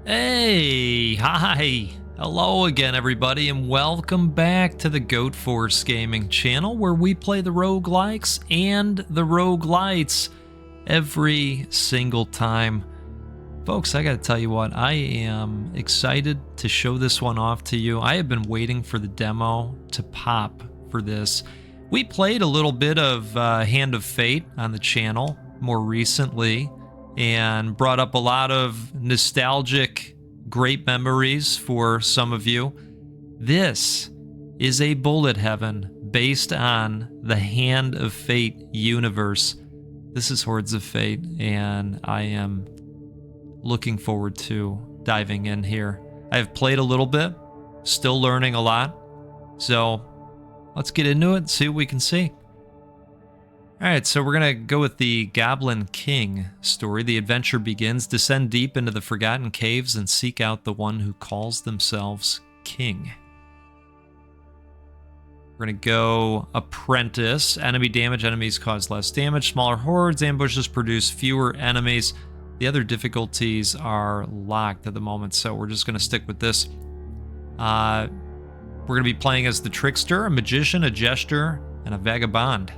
Hey, hi, hello again everybody, and welcome back to the Goat Force Gaming channel, where we play the roguelikes and the roguelites every single time. Folks, I gotta tell you what, I am excited to show this one off to you. I have been waiting for the demo to pop for this. We played a little bit of Hand of Fate on the channel more recently, and brought up a lot of nostalgic, great memories for some of you. This is a bullet heaven based on the Hand of Fate universe. This is Hordes of Fate, and I am looking forward to diving in here. I have played a little bit, still learning a lot, so let's get into it and see what we can see. Alright, so we're going to go with the Goblin King story. The adventure begins. Descend deep into the forgotten caves and seek out the one who calls themselves King. We're going to go Apprentice. Enemy damage. Enemies cause less damage. Smaller hordes. Ambushes produce fewer enemies. The other difficulties are locked at the moment, so we're just going to stick with this. We're going to be playing as the Trickster, a Magician, a Jester, and a Vagabond.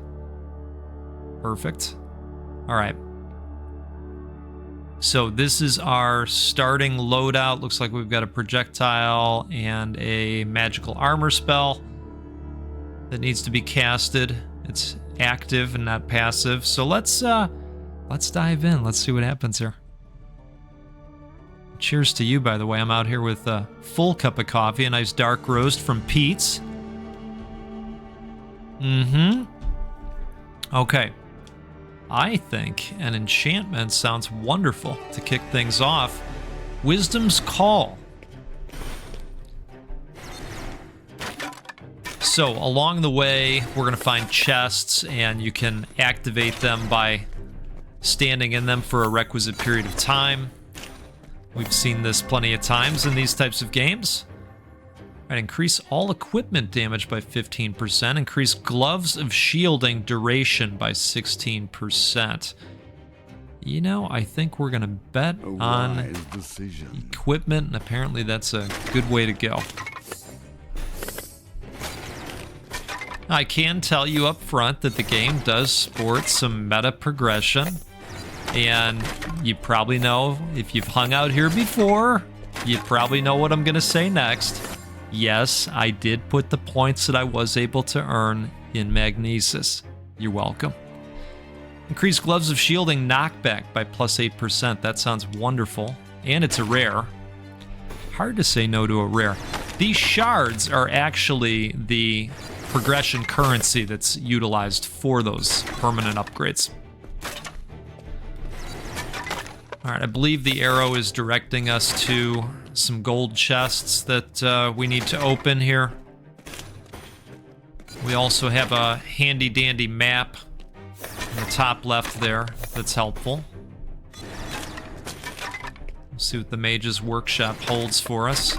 Perfect. All right. So this is our starting loadout. Looks like we've got a projectile and a magical armor spell that needs to be casted. It's active and not passive. So let's dive in. Let's see what happens here. Cheers to you, by the way. I'm out here with a full cup of coffee, a nice dark roast from Pete's. Okay. I think an enchantment sounds wonderful to kick things off. Wisdom's Call. So along the way, we're going to find chests, and you can activate them by standing in them for a requisite period of time. We've seen this plenty of times in these types of games. Right, increase all equipment damage by 15%. Increase gloves of shielding duration by 16%. You know, I think we're going to bet on equipment, and apparently that's a good way to go. I can tell you up front that the game does sport some meta progression. And you probably know, if you've hung out here before, you probably know what I'm going to say next. Yes, I did put the points that I was able to earn in Magnesis. You're welcome. Increase gloves of shielding knockback by plus 8%. That sounds wonderful. And it's a rare. Hard to say no to a rare. These shards are actually the progression currency that's utilized for those permanent upgrades. Alright, I believe the arrow is directing us to some gold chests that we need to open here. We also have a handy dandy map in the top left there that's helpful. We'll see what the Mage's Workshop holds for us.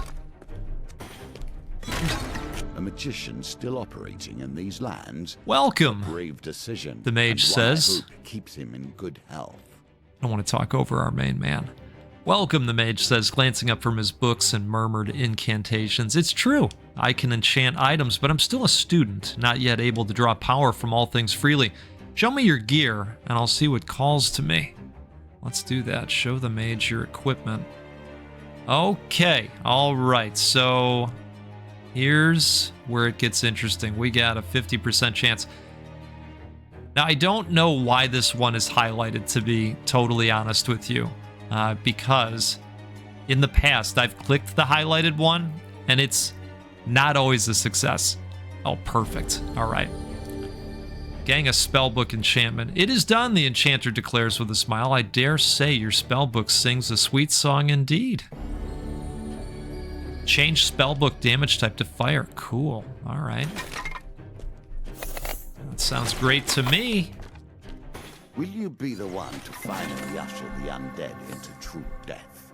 A magician still operating in these lands. Welcome, Brave decision. the Mage says. Keeps him in good health. I don't want to talk over our main man. Welcome, the Mage says, glancing up from his books and murmured incantations. It's true. I can enchant items, but I'm still a student, not yet able to draw power from all things freely. Show me your gear, and I'll see what calls to me. Let's do that. Show the Mage your equipment. Okay. All right. So here's where it gets interesting. We got a 50% chance. Now, I don't know why this one is highlighted, to be totally honest with you. Because in the past, I've clicked the highlighted one, and it's not always a success. Oh, perfect. All right. Gang, a spellbook enchantment. It is done, the enchanter declares with a smile. I dare say your spellbook sings a sweet song indeed. Change spellbook damage type to fire. Cool. All right. That sounds great to me. Will you be the one to finally usher the undead into true death?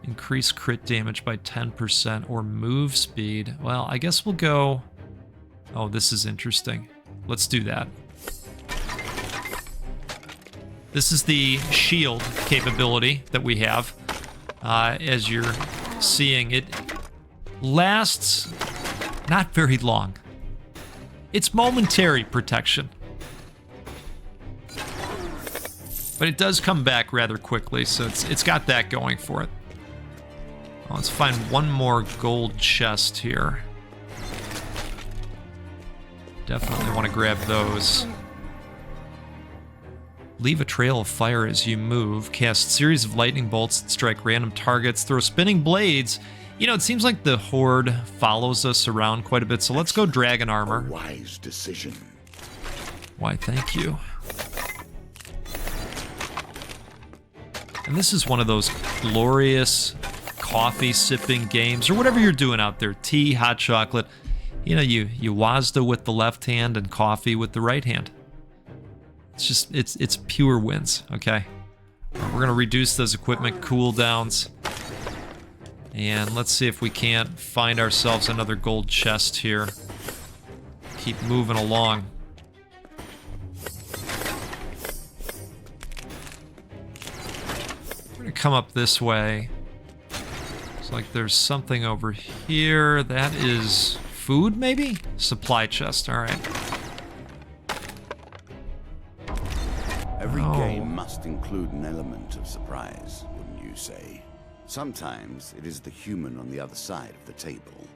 Increase crit damage by 10% or move speed. Well, I guess we'll go... Oh, this is interesting. Let's do that. This is the shield capability that we have. As you're seeing, it lasts not very long. It's momentary protection. But it does come back rather quickly, so it's got that going for it. Well, let's find one more gold chest here. Definitely want to grab those. Leave a trail of fire as you move. Cast series of lightning bolts that strike random targets. Throw spinning blades. You know, it seems like the Horde follows us around quite a bit, so let's go dragon armor. Wise decision. Why, thank you. And this is one of those glorious coffee-sipping games, or whatever you're doing out there. Tea, hot chocolate. You know, you Wazda with the left hand and coffee with the right hand. It's just, it's pure wins, okay? We're going to reduce those equipment cooldowns. And let's see if we can't find ourselves another gold chest here. Keep moving along. We're going to come up this way. Looks like there's something over here. That is food, maybe? Supply chest, all right. Every game must include an element of surprise, wouldn't you say? Sometimes it is the human on the other side of the table.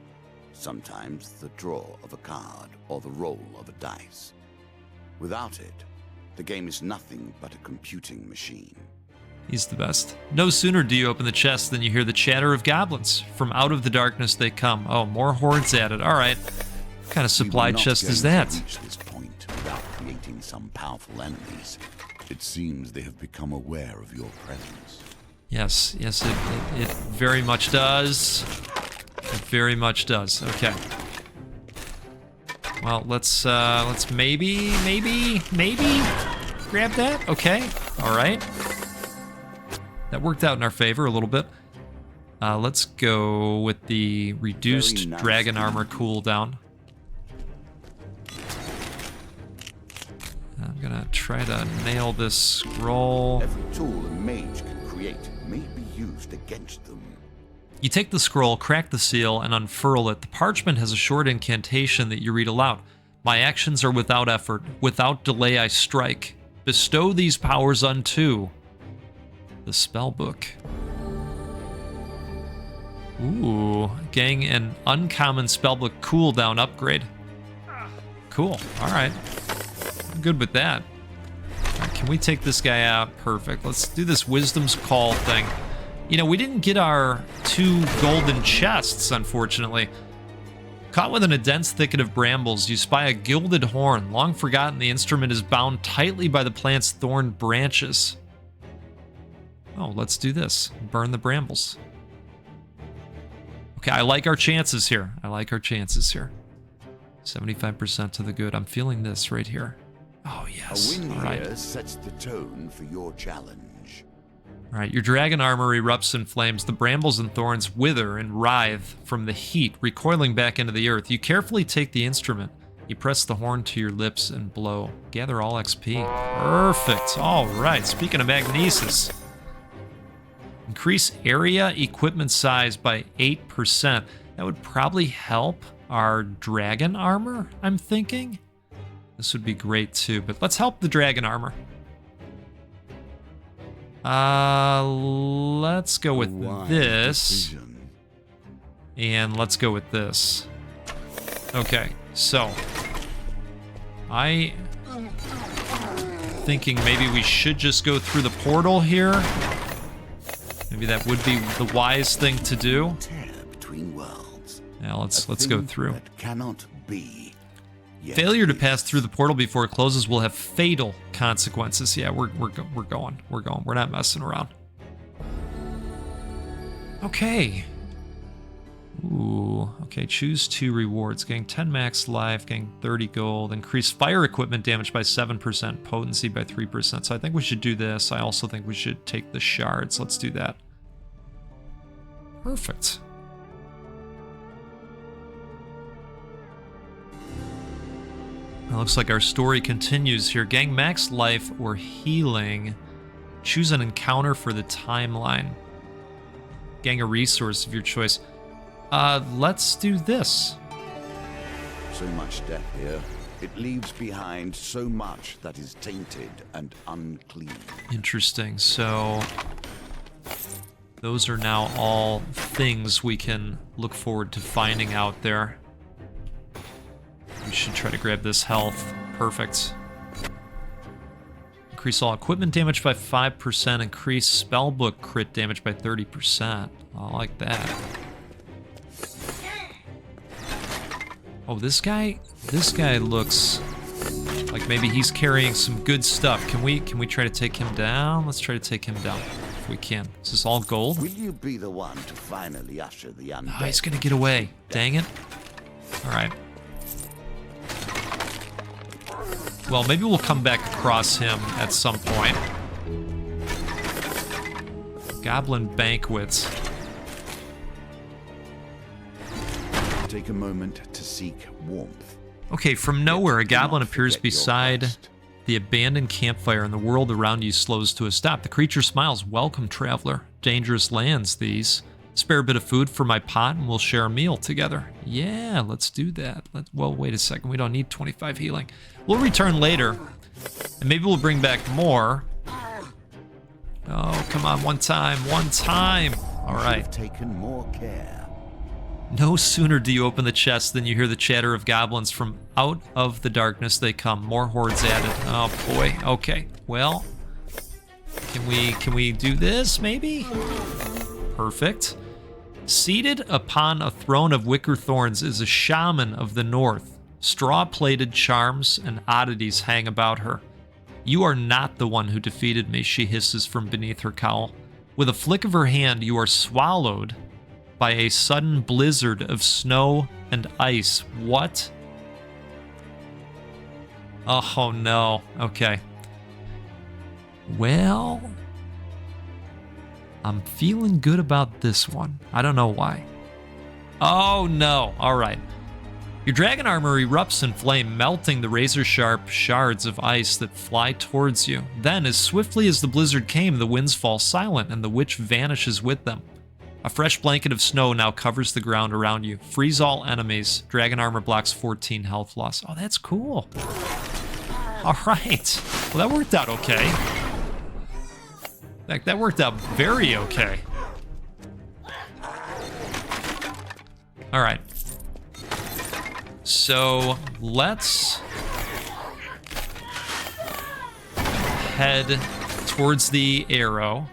Sometimes the draw of a card or the roll of a dice. Without it, the game is nothing but a computing machine. He's the best. No sooner do you open the chest than you hear the chatter of goblins. From out of the darkness they come. Oh, more hordes added. All right. What kind of supply chest is that? Reach this point without creating some powerful enemies. It seems they have become aware of your presence. Yes, it very much does. It very much does. Okay. Well, let's maybe grab that. Okay. All right. That worked out in our favor a little bit. Let's go with the reduced dragon armor cooldown. I'm gonna try to nail this scroll. Every tool a mage can create may be used against them. You take the scroll, crack the seal, and unfurl it. The parchment has a short incantation that you read aloud. My actions are without effort. Without delay I strike. Bestow these powers unto the spellbook. Ooh, gang an uncommon spellbook cooldown upgrade. Cool, all right. I'm good with that. All right, can we take this guy out? Perfect. Let's do this Wisdom's Call thing. You know, we didn't get our 2 golden chests, unfortunately. Caught within a dense thicket of brambles, you spy a gilded horn. Long forgotten, the instrument is bound tightly by the plant's thorn branches. Oh, let's do this. Burn the brambles. Okay, I like our chances here. 75% to the good. I'm feeling this right here. Oh, yes. A win all right. here sets the tone for your challenge. All right, your dragon armor erupts in flames. The brambles and thorns wither and writhe from the heat, recoiling back into the earth. You carefully take the instrument. You press the horn to your lips and blow. Gather all XP. Perfect. All right, speaking of magnesis. Increase area equipment size by 8%. That would probably help our dragon armor, I'm thinking. This would be great too, but let's help the dragon armor. Let's go with this. And let's go with this. Okay, so I thinking maybe we should just go through the portal here. Maybe that would be the wise thing to do. Yeah, let's go through. That cannot be. Failure to pass through the portal before it closes will have fatal consequences. Yeah, we're going. We're not messing around. Okay. Ooh. Okay. Choose 2 rewards. Getting 10 max life. Getting 30 gold. Increase fire equipment damage by 7%. Potency by 3%. So I think we should do this. I also think we should take the shards. Let's do that. Perfect. It looks like our story continues here. Gang max life or healing. Choose an encounter for the timeline. Gang a resource of your choice. Let's do this. So much death here. It leaves behind so much that is tainted and unclean. Interesting. So those are now all things we can look forward to finding out there. We should try to grab this health. Perfect. Increase all equipment damage by 5%. Increase spellbook crit damage by 30%. I like that. Oh, this guy looks like maybe he's carrying some good stuff. Can we try to take him down? Let's try to take him down if we can. Is this all gold? Will you be the one to finally usher the undead? Oh, he's gonna get away. Dang it. All right. Well, maybe we'll come back across him at some point. Goblin banquets. Take a moment to seek warmth. Okay, from nowhere, a goblin appears beside the abandoned campfire, and the world around you slows to a stop. The creature smiles. Welcome, traveler. Dangerous lands, these. Spare a bit of food for my pot, and we'll share a meal together. Yeah, let's do that. Well, wait a second. We don't need 25 healing. We'll return later, and maybe we'll bring back more. Oh, come on. One time. One time. All right. Taken more care. No sooner do you open the chest than you hear the chatter of goblins. From out of the darkness they come. More hordes added. Oh boy. Okay. Well, can we do this maybe? Perfect. Seated upon a throne of wicker thorns is a shaman of the north. Straw-plated charms and oddities hang about her. You are not the one who defeated me, she hisses from beneath her cowl. With a flick of her hand, you are swallowed by a sudden blizzard of snow and ice. What? Oh no. Okay. Well, I'm feeling good about this one. I don't know why. Oh no. All right. Your dragon armor erupts in flame, melting the razor-sharp shards of ice that fly towards you. Then, as swiftly as the blizzard came, the winds fall silent, and the witch vanishes with them. A fresh blanket of snow now covers the ground around you. Freeze all enemies. Dragon armor blocks 14 health loss. Oh, that's cool. All right. Well, that worked out okay. That worked out very okay. All right. So let's head towards the arrow.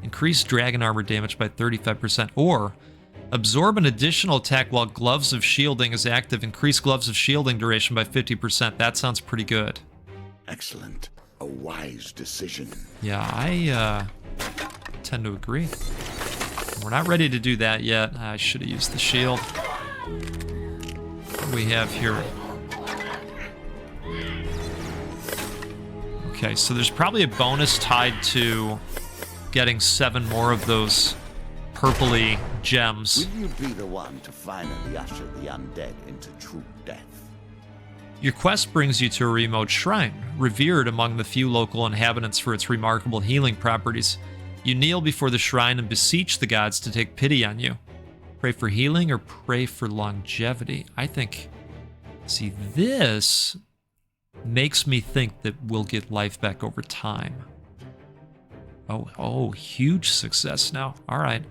Increase dragon armor damage by 35%, or absorb an additional attack while Gloves of Shielding is active. Increase Gloves of Shielding duration by 50%. That sounds pretty good. Excellent. A wise decision. Yeah, I tend to agree. We're not ready to do that yet. I should have used the shield. What do we have here? Okay, so there's probably a bonus tied to getting 7 more of those purpley gems. Will you be the one to finally usher the undead into true death? Your quest brings you to a remote shrine, revered among the few local inhabitants for its remarkable healing properties. You kneel before the shrine and beseech the gods to take pity on you. Pray for healing or pray for longevity? I think, see, this makes me think that we'll get life back over time. Oh, huge success now. All right.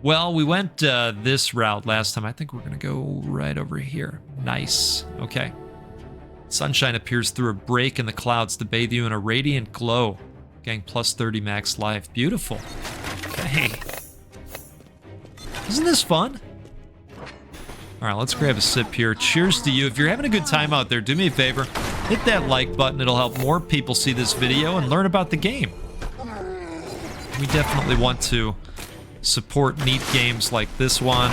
Well, we went this route last time. I think we're going to go right over here. Nice. Okay. Sunshine appears through a break in the clouds to bathe you in a radiant glow. Getting plus 30 max life. Beautiful. Okay. Isn't this fun? All right, let's grab a sip here. Cheers to you. If you're having a good time out there, do me a favor. Hit that like button. It'll help more people see this video and learn about the game. We definitely want to support neat games like this one.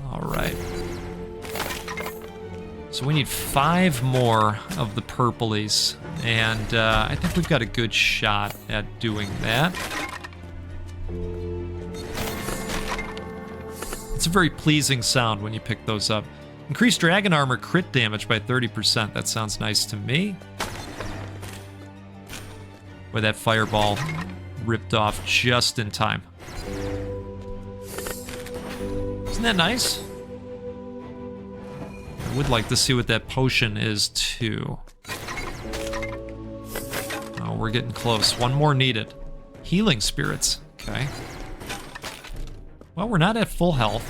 All right. So we need 5 more of the purplies, and I think we've got a good shot at doing that. It's a very pleasing sound when you pick those up. Increase dragon armor crit damage by 30%. That sounds nice to me. Boy, that fireball ripped off just in time. Isn't that nice? I would like to see what that potion is too. Oh, we're getting close. One more needed. Healing spirits. Okay. Well, we're not at full health.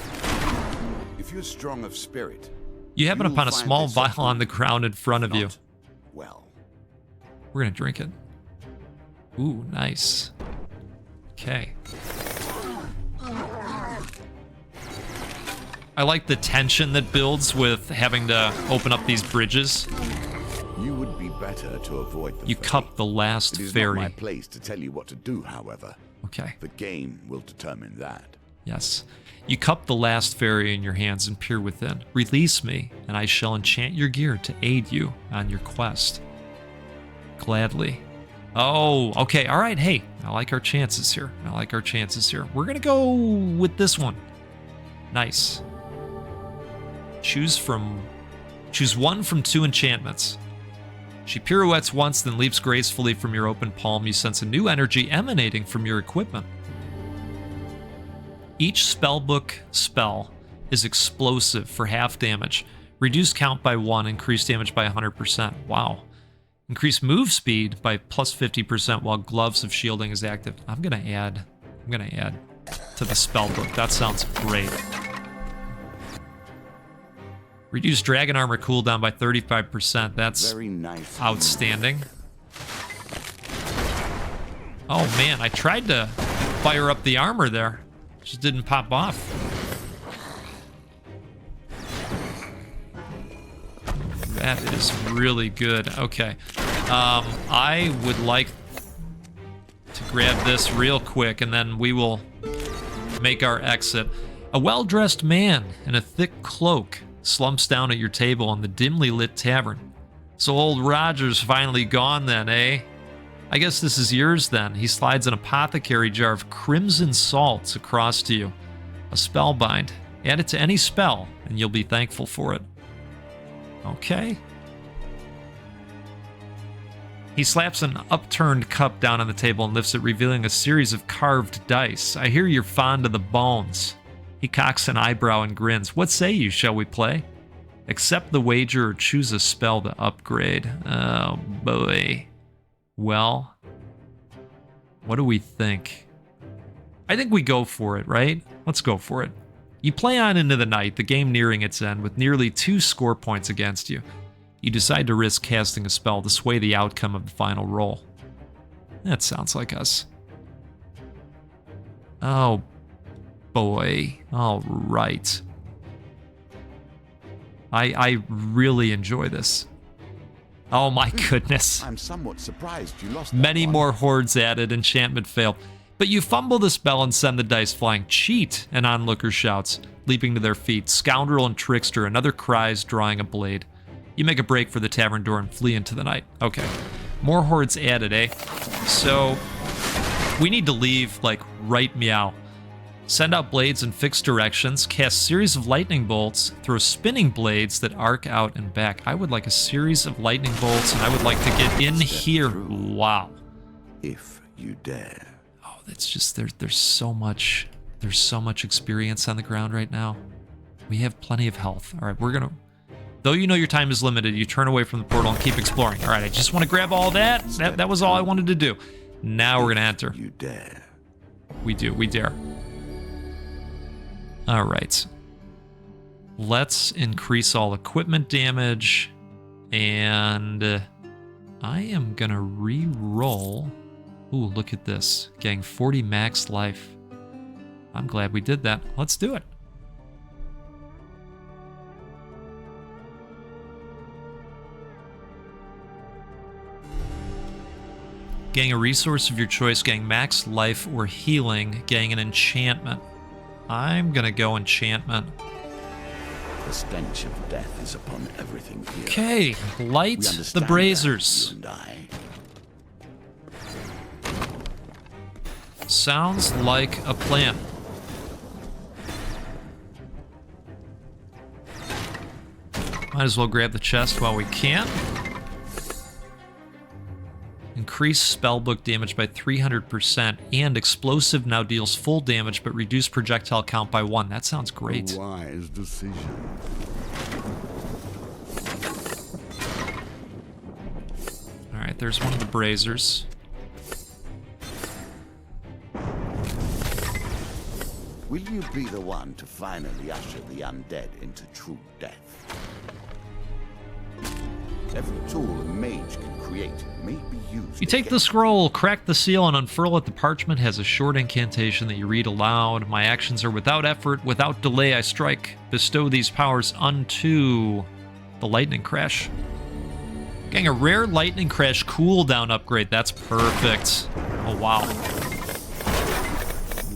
If you're strong of spirit, you happen upon a small vial on the ground in front of you. Well, we're gonna drink it. Ooh, nice. Okay. I like the tension that builds with having to open up these bridges. You would be better to avoid the You cup the last fairy. It is fairy. not my place to tell you what to do, however. Okay. The game will determine that. Yes. You cup the last fairy in your hands and peer within. Release me, and I shall enchant your gear to aid you on your quest. Gladly. Oh, okay. All right. Hey, I like our chances here. I like our chances here. We're going to go with this one. Nice. Choose one from 2 enchantments. She pirouettes once, then leaps gracefully from your open palm. You sense a new energy emanating from your equipment. Each spellbook spell is explosive for half damage. Reduce count by 1, increase damage by 100%. Wow. Increase move speed by plus 50% while Gloves of Shielding is active. I'm gonna add to the spellbook. That sounds great. Reduce Dragon Armor cooldown by 35%. That's very nice. Outstanding. Oh man, I tried to fire up the armor there. Just didn't pop off. That is really good. Okay. I would like to grab this real quick and then we will make our exit. A well-dressed man in a thick cloak slumps down at your table in the dimly lit tavern. So old Roger's finally gone then, eh? I guess this is yours then. He slides an apothecary jar of crimson salts across to you. A spellbind. Add it to any spell, and you'll be thankful for it. Okay. He slaps an upturned cup down on the table and lifts it, revealing a series of carved dice. I hear you're fond of the bones. He cocks an eyebrow and grins. What say you? Shall we play? Accept the wager or choose a spell to upgrade. Oh, boy. Well, what do we think? I think we go for it, right? Let's go for it. You play on into the night, the game nearing its end, with nearly 2 score points against you. You decide to risk casting a spell to sway the outcome of the final roll. That sounds like us. Oh, boy. All right. I really enjoy this. Oh my goodness. I'm somewhat surprised you lost Many more hordes added, enchantment failed. But you fumble the spell and send the dice flying. Cheat, an onlooker shouts, leaping to their feet. Scoundrel and trickster, another cries, drawing a blade. You make a break for the tavern door and flee into the night. Okay. More hordes added, eh? So, we need to leave, like, right meow. Send out blades in fixed directions, cast series of lightning bolts, throw spinning blades that arc out and back. I would like a series of lightning bolts, and I would like to get in here. Wow. If you dare. Oh, that's just, there's so much experience on the ground right now. We have plenty of health. All right, we're gonna, though you know your time is limited, you turn away from the portal and keep exploring. All right, I just want to grab all that. That was all I wanted to do. Now we're gonna enter. You dare. We do, we dare. All right. Let's increase all equipment damage, and I am gonna re-roll. Ooh, look at this. Getting 40 max life. I'm glad we did that. Let's do it. Getting a resource of your choice, getting max life or healing, getting an enchantment. I'm gonna go enchantment. The stench of death is upon everything here. Okay, light the braziers. Sounds like a plan. Might as well grab the chest while we can. Increase spellbook damage by 300%, and explosive now deals full damage but reduce projectile count by 1. That sounds great. A wise decision. Alright, there's one of the braziers. Will you be the one to finally usher the undead into true death? Every tool a mage can create may be used. You take the scroll, crack the seal, and unfurl it. The parchment has a short incantation that you read aloud. My actions are without effort, without delay I strike. Bestow these powers unto the lightning crash. Getting a rare lightning crash cooldown upgrade. That's perfect. Oh, wow.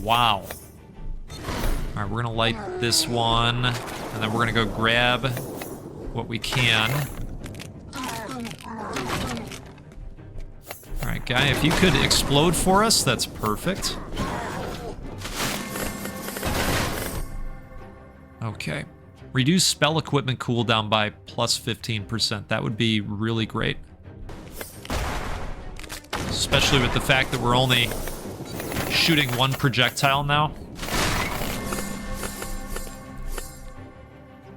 Wow. All right, we're going to light this one, and then we're going to go grab what we can. All right, guy, if you could explode for us, that's perfect. Okay. Reduce spell equipment cooldown by plus 15%. That would be really great. Especially with the fact that we're only shooting one projectile now.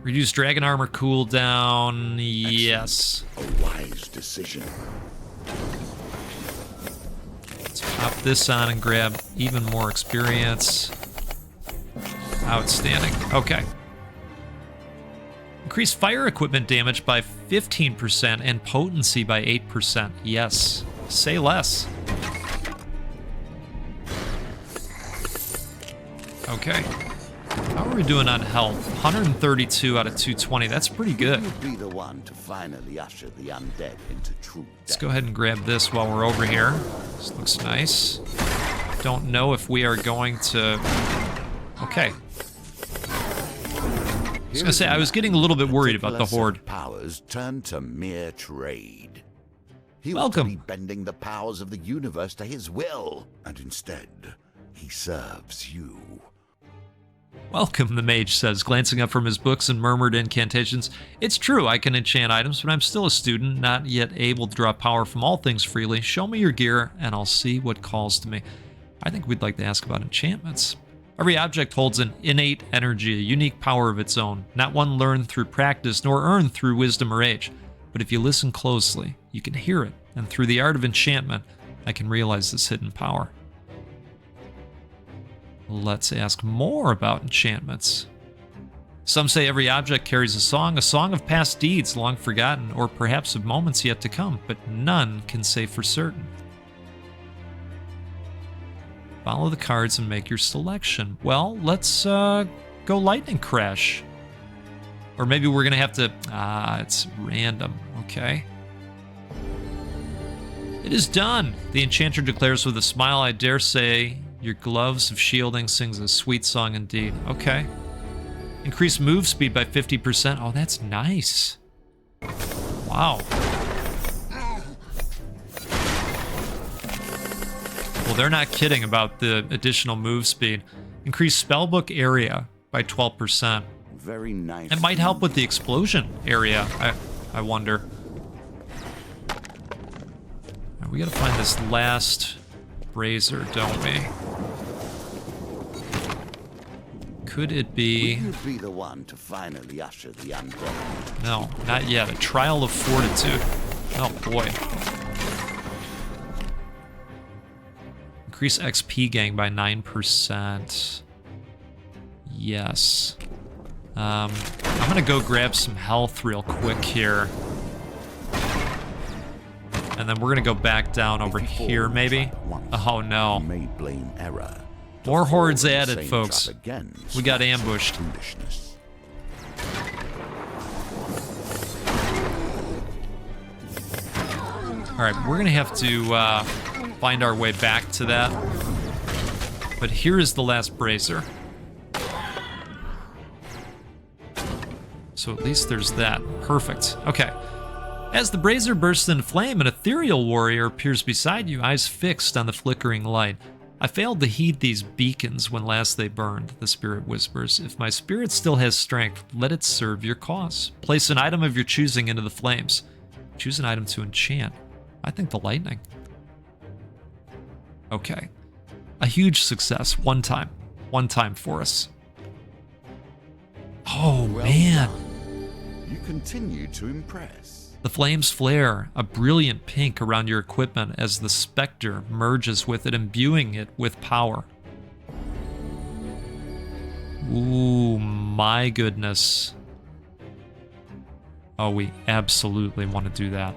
Reduce dragon armor cooldown. Yes. A wise decision. Let's pop this on and grab even more experience. Outstanding. Okay. Increase fire equipment damage by 15% and potency by 8%. Yes. Say less. Okay. How are we doing on health? 132 out of 220. That's pretty good. Will you be the one to finally usher the undead into true death? Let's go ahead and grab this while we're over here. This looks nice. Don't know if we are going to... Okay. I was gonna say, I was getting a little bit worried about the Horde. Powers turn to mere trade. He Welcome. ought to be bending the powers of the universe to his will, and instead, he serves you. Welcome, the mage says, glancing up from his books and murmured incantations. It's true, I can enchant items, but I'm still a student, not yet able to draw power from all things freely. Show me your gear, and I'll see what calls to me. I think we'd like to ask about enchantments. Every object holds an innate energy, a unique power of its own, not one learned through practice nor earned through wisdom or age. But if you listen closely, you can hear it, and through the art of enchantment, I can realize this hidden power. Let's ask more about enchantments. Some say every object carries a song of past deeds long forgotten, or perhaps of moments yet to come, but none can say for certain. Follow the cards and make your selection. Well, let's go lightning crash. Or maybe we're gonna have to, it's random, okay. It is done, the enchanter declares with a smile. I dare say your gloves of shielding sings a sweet song indeed. Okay. Increase move speed by 50%. Oh, that's nice. Wow. Well, they're not kidding about the additional move speed. Increase spellbook area by 12%. Very nice. It might help with the explosion area, I wonder. We gotta find this last brazier, don't we? Could it be... Will you be the one to finally usher the undead? No, not yet. A trial of fortitude. Oh boy. Increase XP gang by 9%. Yes. I'm gonna go grab some health real quick here. And then we're gonna go back down over here, maybe? Oh no. You may blame error. More hordes added, folks. We got ambushed. Alright, we're gonna have to find our way back to that. But here is the last brazier. So at least there's that. Perfect. Okay. As the brazier bursts into flame, an ethereal warrior appears beside you, eyes fixed on the flickering light. I failed to heed these beacons when last they burned, the spirit whispers. If my spirit still has strength, let it serve your cause. Place an item of your choosing into the flames. Choose an item to enchant. I think the lightning. Okay. A huge success. One time. One time for us. Oh, Well man. done. You continue to impress. The flames flare, a brilliant pink around your equipment as the specter merges with it, imbuing it with power. Ooh, my goodness. Oh, we absolutely want to do that.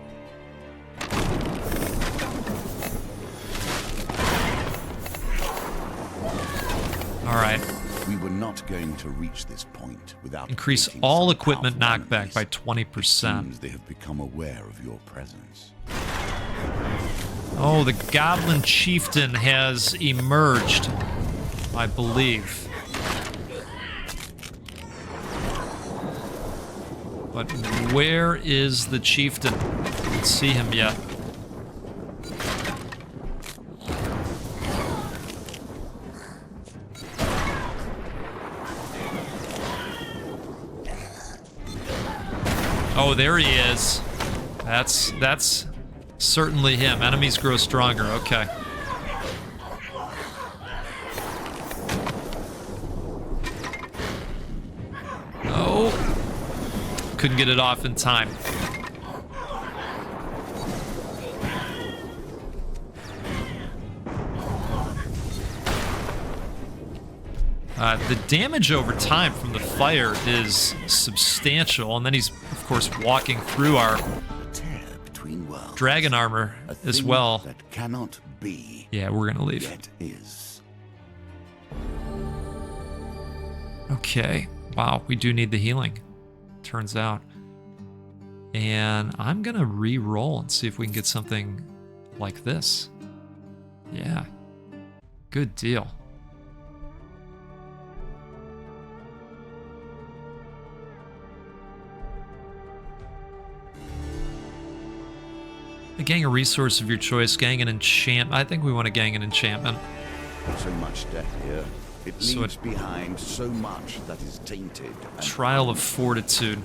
All right. We were not going to reach this point without Increase defeating all some equipment powerful knockback enemies. by It 20%. seems they have become aware of your presence. Oh, the Goblin Chieftain has emerged, I believe. But where is the Chieftain? I don't see him yet. Oh, there he is. That's certainly him. Enemies grow stronger. Okay. Oh. Couldn't get it off in time. The damage over time from the fire is substantial, and then he's, of course, walking through our Tear between worlds. dragon armor A as thing well. That cannot be. Yeah, we're gonna leave. Yet is. Okay. Wow, we do need the healing, turns out. And I'm gonna re-roll and see if we can get something like this. Yeah. Good deal. A gang a resource of your choice, gang an enchantment. I think we want to gang an enchantment. So much death here. It So leaves behind so much that is tainted. And Trial of Fortitude,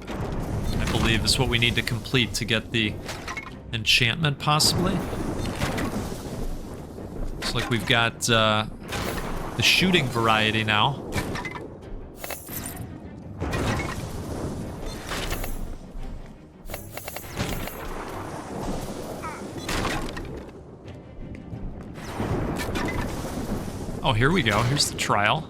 I believe, is what we need to complete to get the enchantment, possibly. Looks like we've got the shooting variety now. Oh, here we go. Here's the trial.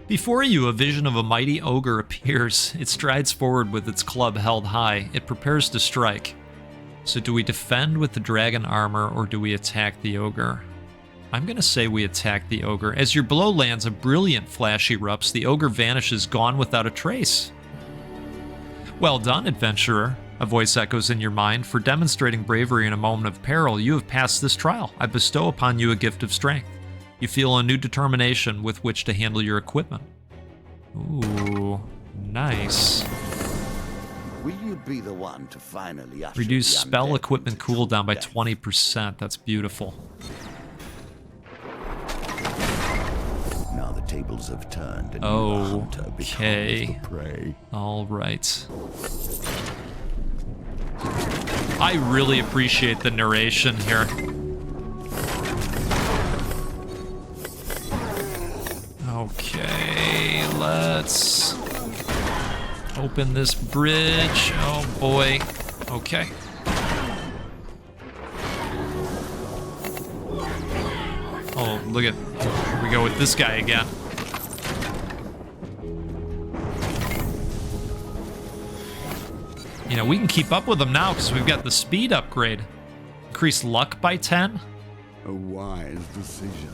Before you, a vision of a mighty ogre appears. It strides forward with its club held high. It prepares to strike. So do we defend with the dragon armor, or do we attack the ogre? I'm gonna say we attack the ogre. As your blow lands, a brilliant flash erupts. The ogre vanishes, gone without a trace. Well done, adventurer. A voice echoes in your mind. For demonstrating bravery in a moment of peril, you have passed this trial. I bestow upon you a gift of strength. You feel a new determination with which to handle your equipment. Ooh, nice. will you be the one to finally usher Reduce the spell undead equipment into true cooldown by death? 20%. That's beautiful. Now the tables have turned and you, the hunter, becomes Okay. the prey. All right. I really appreciate the narration here. Okay, let's open this bridge. Oh boy. Okay. Oh, look at, here we go with this guy again. You know, we can keep up with them now because we've got the speed upgrade. Increase luck by 10. A wise decision.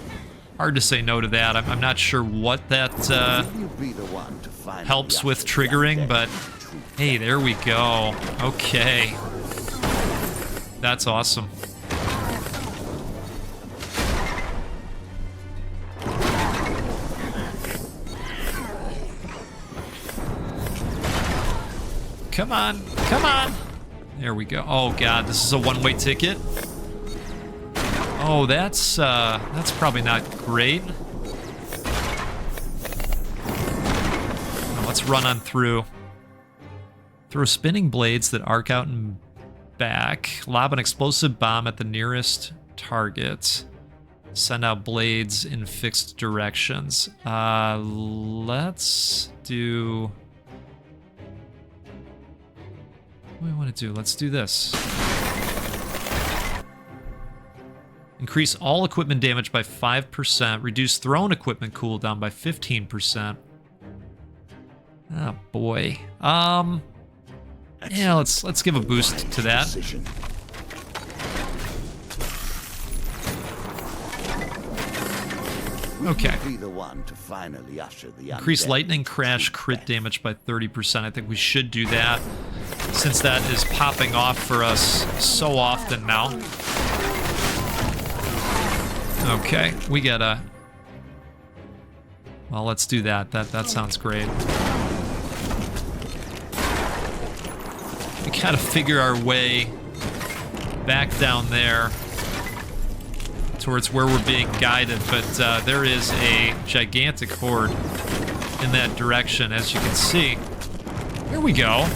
Hard to say no to that. I'm not sure what that Will you be the one to finally helps with usher the triggering, undead but into true hey, death? there we go. Okay. That's awesome. Come on, come on. There we go. Oh god, this is a one-way ticket. Oh, that's probably not great. Now let's run on through. Throw spinning blades that arc out and back. Lob an explosive bomb at the nearest target. Send out blades in fixed directions. Let's do... What do we want to do? Let's do this. Increase all equipment damage by 5%. Reduce thrown equipment cooldown by 15%. Oh boy. Yeah, let's give a boost to that. Okay. Increase lightning crash crit damage by 30%. I think we should do that, since that is popping off for us so often now. Okay, we gotta... Well, let's do that. That sounds great. We gotta figure our way back down there towards where we're being guided, but there is a gigantic horde in that direction, as you can see. Here we go.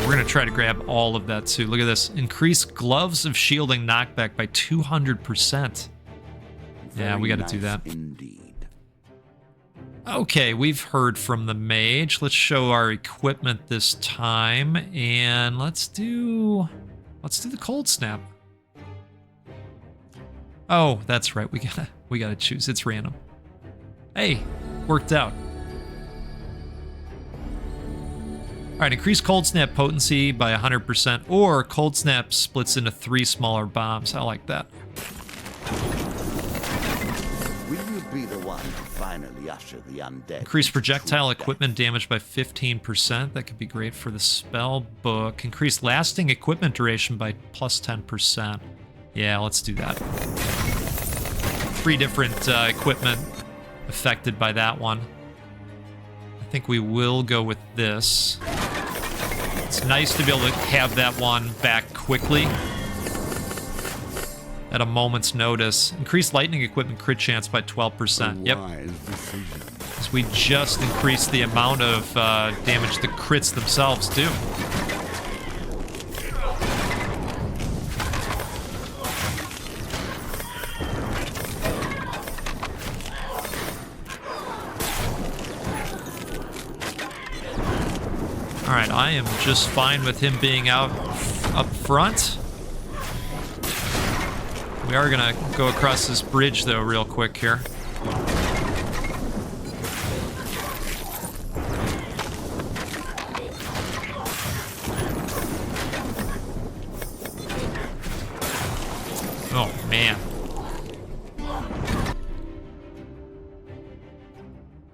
We're going to try to grab all of that too. Look at this. Increase gloves of shielding knockback by 200%. Yeah, we got to do that. Indeed. Okay, we've heard from the mage. Let's show our equipment this time, and let's do the cold snap. Oh, that's right. We gotta choose. It's random. Hey, worked out. All right, increase cold snap potency by 100%, or cold snap splits into 3 smaller bombs. I like that. Will you be the one to finally usher the undead? Increase projectile equipment damage by 15%. That could be great for the spell book. Increase lasting equipment duration by plus 10%. Yeah, let's do that. 3 different equipment affected by that one. I think we will go with this. It's nice to be able to have that one back quickly at a moment's notice. Increase lightning equipment crit chance by 12%. Yep. So we just increased the amount of damage the crits themselves do. Alright, I am just fine with him being out up front. We are gonna go across this bridge though real quick here. Oh man.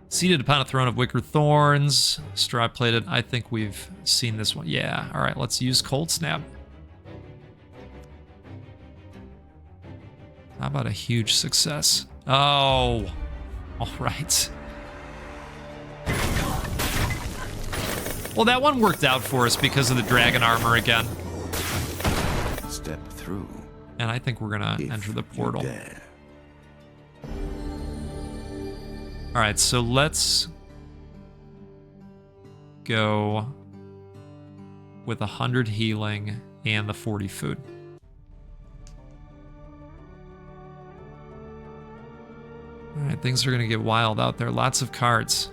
Seated upon a throne of wicker thorns, straw plated. I think we've seen this one. Yeah, all right, let's use cold snap. How about a huge success? Oh, all right. Well, that one worked out for us because of the dragon armor again. Step through. And I think we're gonna enter the portal. All right, so let's go with 100 healing and the 40 food. All right, things are gonna get wild out there. Lots of cards.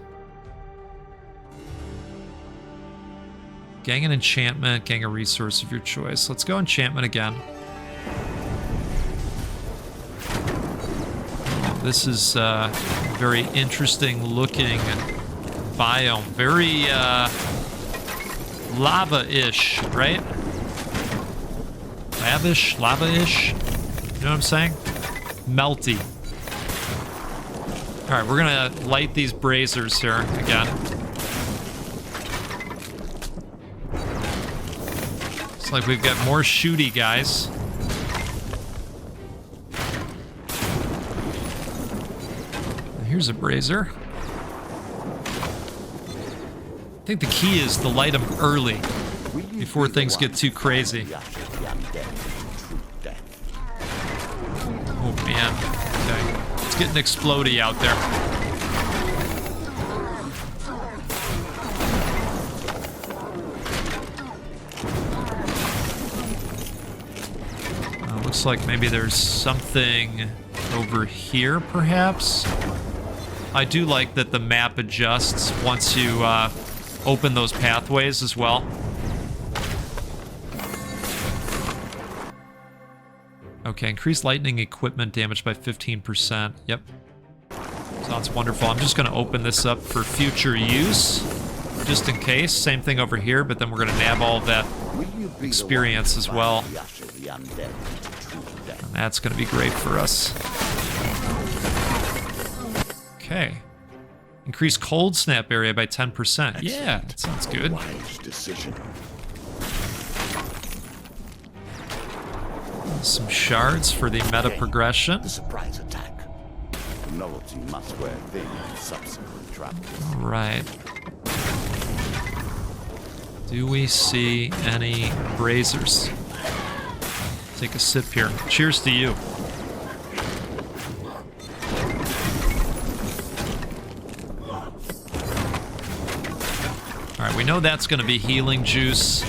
Gang an enchantment, gang a resource of your choice. Let's go enchantment again. This is very interesting looking biome. Very lava-ish, right? Lavish, lava-ish. You know what I'm saying? Melty. All right, we're gonna light these braziers here again. Looks like we've got more shooty guys. Here's a brazier. I think the key is to light them early before things get too crazy. man. Okay. It's getting explodey out there. Looks like maybe there's something over here, perhaps. I do like that the map adjusts once you open those pathways as well. Okay, increase lightning equipment damage by 15%. Yep. Sounds wonderful. I'm just going to open this up for future use, just in case. Same thing over here, but then we're going to nab all of that experience as well. And that's going to be great for us. Okay. Increase cold snap area by 10%. Yeah, that sounds good. Wise decision. Some shards for the meta progression. The surprise attack. Novelty must wear thin in subsequent travel. All right. Do we see any braziers? Take a sip here. Cheers to you. All right, we know that's going to be healing juice.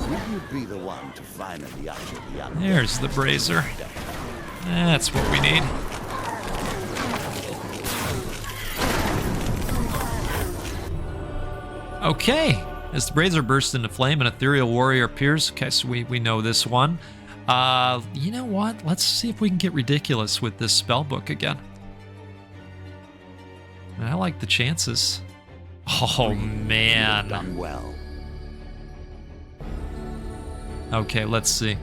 Will you be the one to finally usher the undead? There's the brazier. That's what we need. Okay. As the brazier bursts into flame, an ethereal warrior appears. Okay, so we know this one. You know what? Let's see if we can get ridiculous with this spellbook again. I like the chances. Oh, man. Done well. Okay, let's see.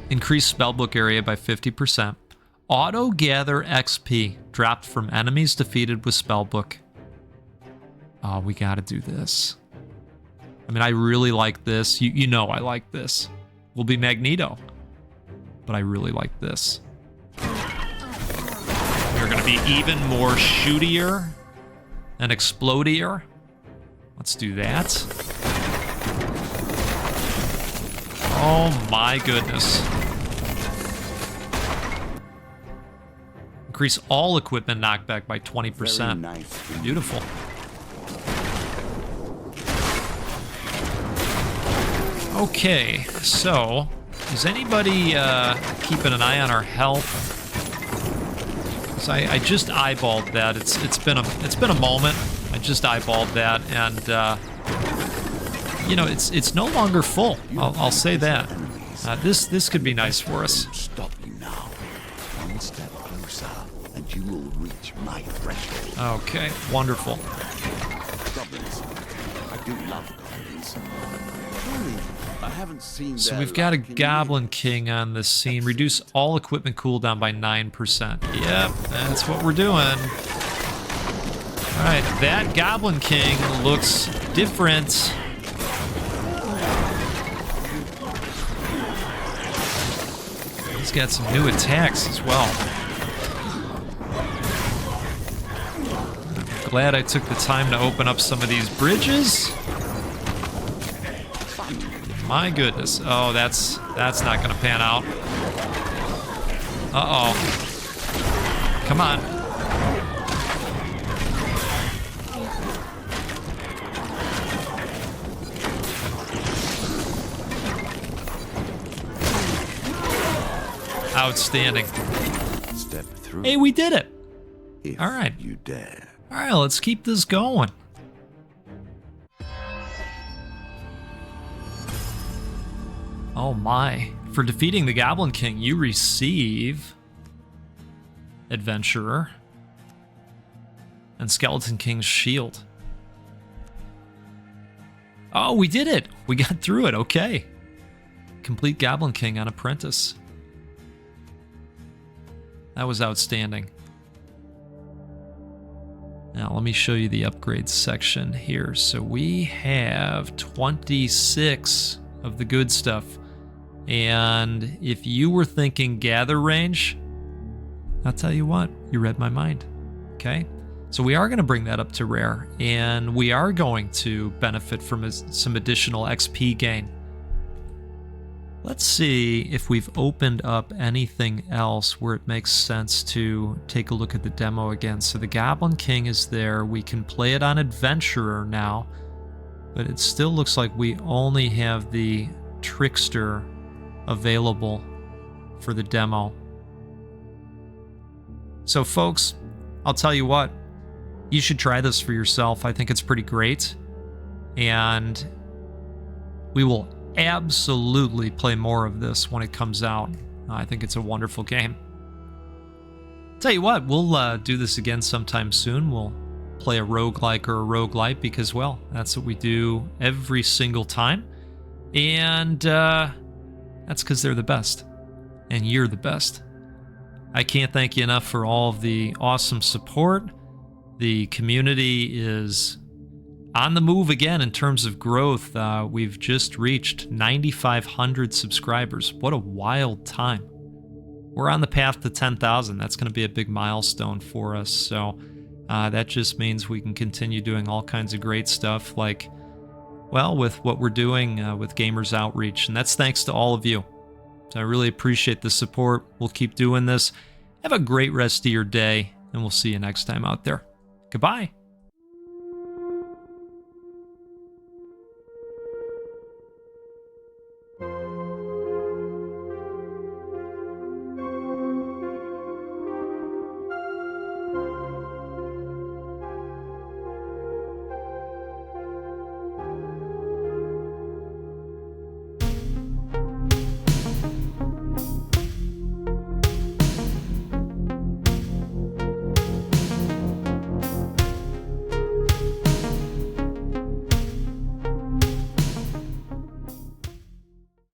Increase spellbook area by 50%. Auto gather XP dropped from enemies defeated with spellbook. Oh, we gotta do this. I mean, I really like this. You know I like this. Will be Magneto. But I really like this. We're gonna be even more shootier and explodier. Let's do that. Oh my goodness. Increase all equipment knockback by 20%. Very nice. Beautiful. Okay, so is anybody keeping an eye on our health? 'Cause I just eyeballed that. It's been a moment. I just eyeballed that, and you know it's no longer full. I'll say that. This could be nice for us. Stop you now. One step closer, and you will reach my threshold. Okay, wonderful. Goblins. I do love goblins. Surely I haven't seen. So their we've got a like in Goblin years. King on this scene. Reduce all equipment cooldown by 9%. Yep, that's what we're doing. All right, that Goblin King looks different. He's got some new attacks as well. I'm glad I took the time to open up some of these bridges. My goodness. Oh, that's not gonna pan out. Uh-oh. Come on. Outstanding. Step through. Hey, we did it. If All right. you dare. All right, let's keep this going. Oh my. For defeating the Goblin King, you receive Adventurer and Skeleton King's Shield. Oh, we did it. We got through it. Okay. Complete Goblin King on Apprentice. That was outstanding. Now, let me show you the upgrades section here. So we have 26 of the good stuff. And if you were thinking gather range, I'll tell you what, you read my mind. Okay? So we are going to bring that up to rare, and we are going to benefit from some additional XP gain. Let's see if we've opened up anything else where it makes sense to take a look at the demo again. So the Goblin King is there. We can play it on Adventurer now, but it still looks like we only have the Trickster available for the demo. So folks, I'll tell you what, you should try this for yourself. I think it's pretty great, and we will absolutely play more of this when it comes out. I think it's a wonderful game. Tell you what, we'll do this again sometime soon. We'll play a roguelike or a roguelite because, well, that's what we do every single time. And that's because they're the best. And you're the best. I can't thank you enough for all of the awesome support. The community is on the move again in terms of growth. We've just reached 9,500 subscribers. What a wild time. We're on the path to 10,000. That's going to be a big milestone for us. So that just means we can continue doing all kinds of great stuff, like, well, with what we're doing with Gamers Outreach. And that's thanks to all of you. So I really appreciate the support. We'll keep doing this. Have a great rest of your day, and we'll see you next time out there. Goodbye.